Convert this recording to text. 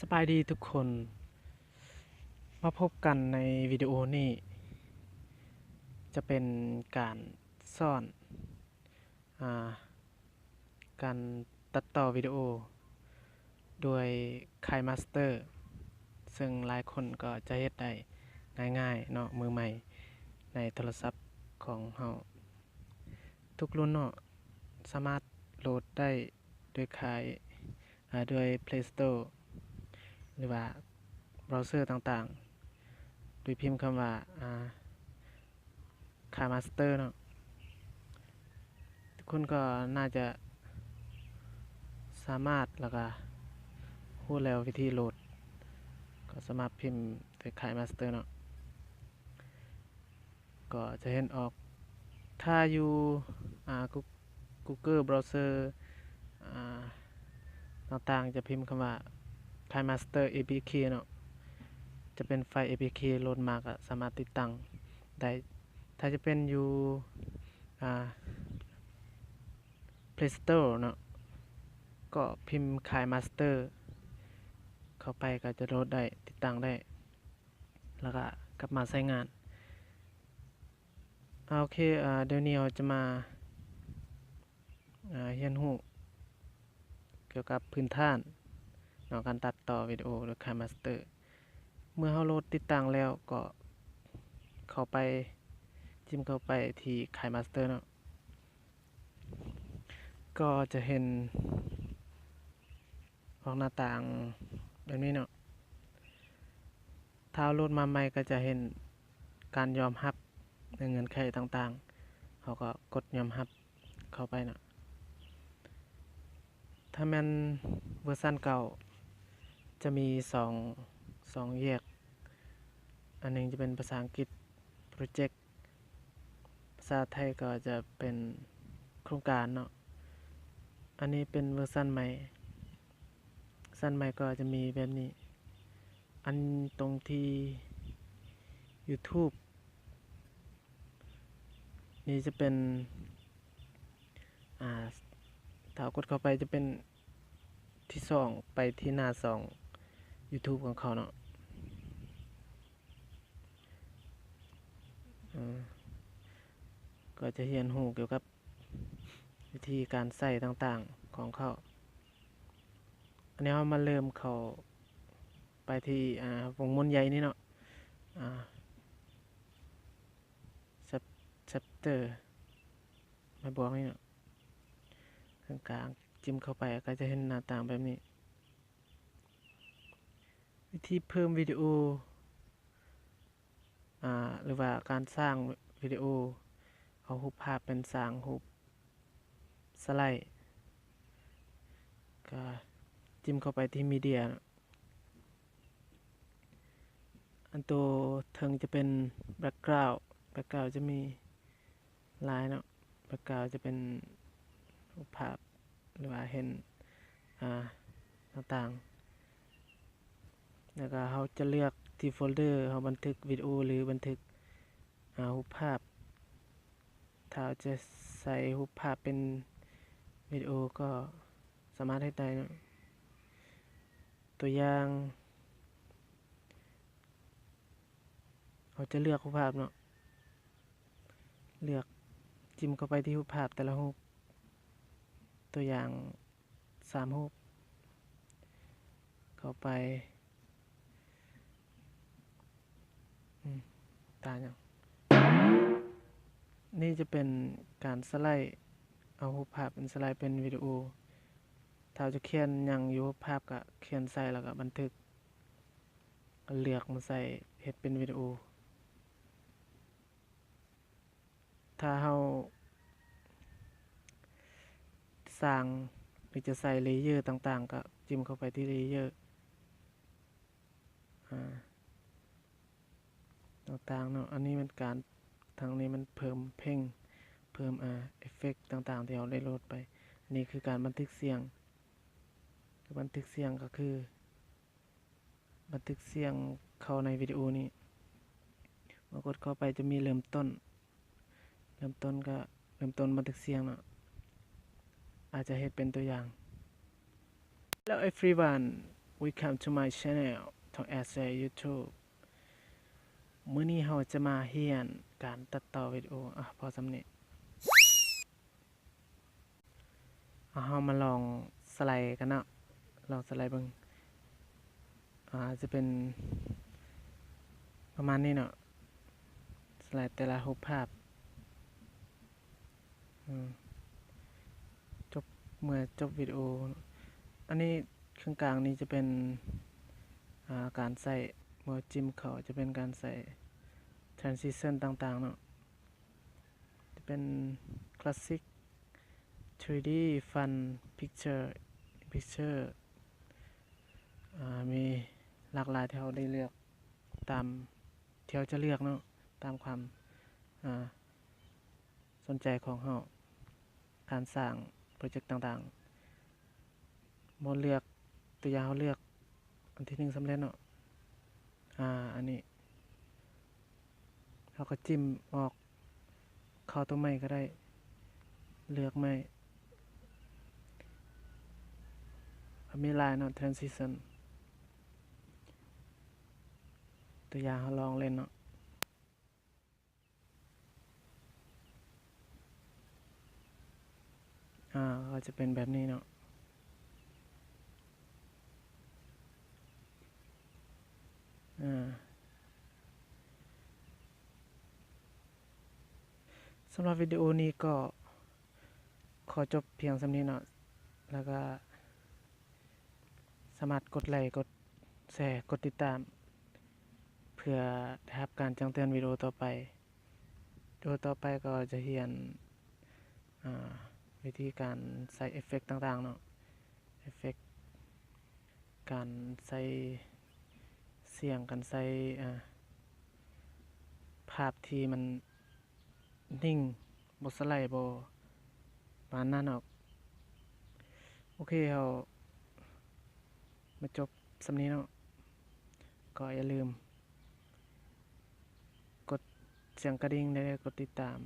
สบายดีทุกคนมาพบกันในวิดีโอนี้จะเป็นการสอนอาการตัดต่อวิดีโอโดย KineMaster ซึ่งหลายคนก็จะเฮ็ดได้ง่ายๆเนาะมือใหม่ในโทรศัพท์ของเฮาทุกรุ่นเนาะสามารถโหลดได้โดยด้วย Play Store หรือว่าเบราว์เซอร์ต่างๆโดยพิมพ์คำว่าKineMaster เนาะทุกคนก็น่าจะสามารถแล้วก็รู้แล้ววิธีโหลดก็สามารถพิมพ์ด้วย KineMaster เนาะก็จะเห็นออกถ้าอยู่Google Browser อ่าต่างๆจะพิมพ์คำว่า KineMaster APK เนาะจะเป็นไฟล์ APK โหลดมาก็สามารถติดตั้งได้ถ้าจะเป็นอยู่Play Store เนาะก็พิมพ์ KineMaster เข้าไปก็จะโหลดได้ติดตั้งได้แล้วก็กลับมาใช้งานโอเคเดี๋ยวนี้เราจะมาเรียนรู้เกี่ยวกับพื้นฐานในการตัดต่อวิดีโอโดย KineMaster เมื่อเราโหลดติดตั้งแล้วก็เข้าไปจิ้มเข้าไปที่ KineMaster เนาะก็จะเห็นออกหน้าต่างแบบนี้เนาะถ้าโหลดมาใหม่ก็จะเห็นการยอมรับในเงื่อนไขต่างๆเขาก็กดยอมรับเข้าไปเนาะถ้าแม่นเวอร์ชันเก่าจะมีสองแยกอันนึงจะเป็นภาษาอังกฤษ Project ภาษาไทยก็จะเป็นโครงการเนาะอันนี้เป็นเวอร์ชันใหม่ก็จะมีแบบนี้อันตรงที่ YouTube นี่จะเป็นถ้ากดเข้าไปจะเป็นที่2ไปที่หน้า2 YouTube ของเขาเนาะก็จะเรียนรู้เกี่ยวกับวิธีการใส่ต่างๆของเขาอันนี้เรามาเริ่มเข้าไปที่วงมนใหญ่นี่เนาะchapter ไม่บอกนี่เนาะข้างกลางจิ้มเข้าไปก็จะเห็นหน้าต่างแบบนี้วิธีเพิ่มวิดีโอหรือว่าการสร้างวิดีโอเอารูปภาพเป็นสร้างรูปสไลด์ก็จิ้มเข้าไปที่มีเดียอันตัวถึงจะเป็น background จะมีลายเนาะ background จะเป็นรูปภาพหรือว่าเห็นต่างๆแล้วก็เราจะเลือกที่โฟลเดอร์เราบันทึกวิดีโอหรือบันทึกรูปภาพถ้าจะใส่รูปภาพเป็นวิดีโอก็สามารถให้ได้นะตัวอย่างเราจะเลือกรูปภาพเนาะเลือกจิ้มเข้าไปที่รูปภาพแต่ละรูปตัวอย่าง3รูปเข้าไปตาอย่างนี่จะเป็นการสไลด์เอารูปภาพเป็นสไลด์เป็นวิดีโอถ้าจะเขียนอย่างอยู่ภาพก็เขียนใส่แล้วก็บันทึกเลือกมาใส่เฮ็ดเป็นวิดีโอถ้าเราสร้างหรือจะใส่เลเยอร์ต่างๆก็จิ้มเข้าไปที่เลเยอร์ต่างๆเนาะอันนี้มันการทางนี้มันเพิ่มเพ่งเพิ่มเอฟเฟกต์ต่างๆที่เราได้โหลดไปอันนี้คือการบันทึกเสียงบันทึกเสียงก็คือบันทึกเสียงเข้าในวิดีโอนี้เมื่อกดเข้าไปจะมีเริ่มต้นก็เริ่มต้นบันทึกเสียงเนาะอาจจะเฮ็ดเป็นตัวอย่างแล้วeveryone Welcome to my channel ทาง Airshare YouTube มื้อนี้เราจะมาเรียนการตัดต่อวิดีโอพอสำนี้เรามาลองสไลด์กันเนาะลองสไลด์เบิ่งจะเป็นประมาณนี้เนาะสไลด์แต่ละรูปภาพเมื่อจบวิดีโออันนี้เครื่องกลางนี้จะเป็นการใส่เมื่อจิ้มเข้าจะเป็นการใส่ transition ต่างๆเนาะจะเป็น classic 3D fun picture มีหลากหลายที่เราได้เลือกตามที่เราจะเลือกเนาะตามความสนใจของเราการสร้างโปรเจกต์ต่างๆเลือกตัวอย่างเราเลือกอันที่1สำเร็จเนาะอันนี้เราก็จิ้มออกเข้าตัวใหม่ก็ได้เลือกใหม่มีลายเนาะ transition ตัวอย่างเราลองเล่นเนาะก็จะเป็นแบบนี้เนาะสำหรับวิดีโอนี้ก็ขอจบเพียงสำนี้เนาะแล้วก็สามารถกดไลค์กดแชร์กดติดตามเพื่อได้รับการแจ้งเตือนวิดีโอต่อไปก็จะเรียนวิธีการใส่เอฟเฟกต์ต่างๆเนาะเอฟเฟกต์การใส่เสียงการใส่ภาพที่มันนิ่งบ่สไลด์บ่ปานนั้นออกโอเคเรามาจบสำนี้เนาะก็อย่าลืมกดเสียงกระดิ่งได้กดติดตาม